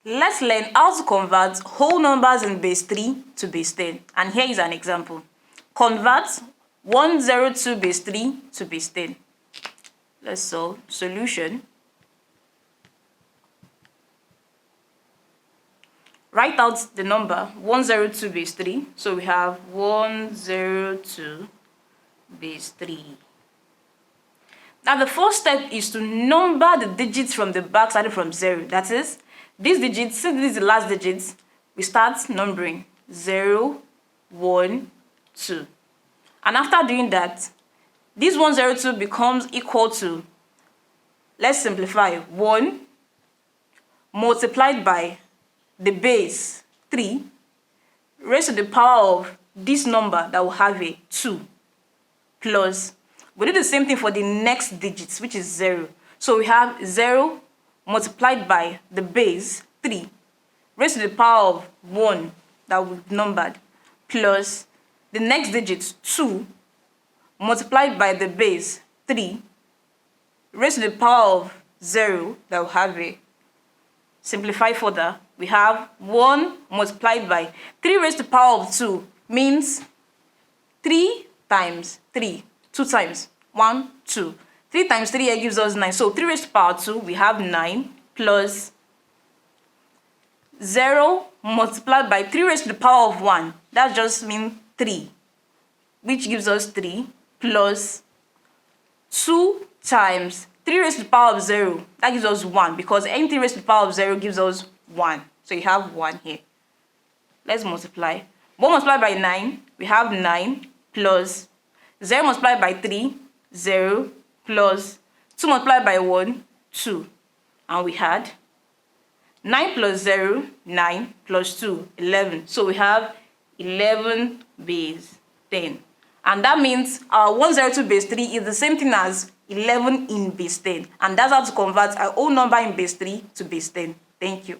Let's learn how to convert whole numbers in base 3 to base 10. And here is an example. Convert 102 base 3 to base 10. Let's solve. Solution. Write out the number 102 base 3. So we have 102 base 3. Now the first step is to number the digits from the back starting from 0. That is, these digits, since this is the last digits, we start numbering 0, 1, 2. And after doing that, this 102 becomes equal to, let's simplify, 1 multiplied by the base 3 raised to the power of this number that will have a 2 plus, we do the same thing for the next digits, which is 0. So we have 0 multiplied by the base 3 raised to the power of 1 that we've numbered plus the next digit 2 multiplied by the base 3 raised to the power of 0 that will have a, simplify further, we have 1 multiplied by 3 raised to the power of 2 means 3 times 3, 2 times 1, 2. 3 times 3 here gives us 9. So 3 raised to the power 2, we have 9 plus 0 multiplied by 3 raised to the power of 1. That just means 3, which gives us 3 plus 2 times 3 raised to the power of 0. That gives us 1 because anything raised to the power of 0 gives us 1. So you have 1 here. Let's multiply. 1 multiplied by 9, we have 9 plus 0 multiplied by 3, 0 plus 2 multiplied by 1, 2. And we had 9 plus 0, 9 plus 2, 11. So we have 11 base 10. And that means our 102 base 3 is the same thing as 11 in base 10. And that's how to convert our whole number in base 3 to base 10. Thank you.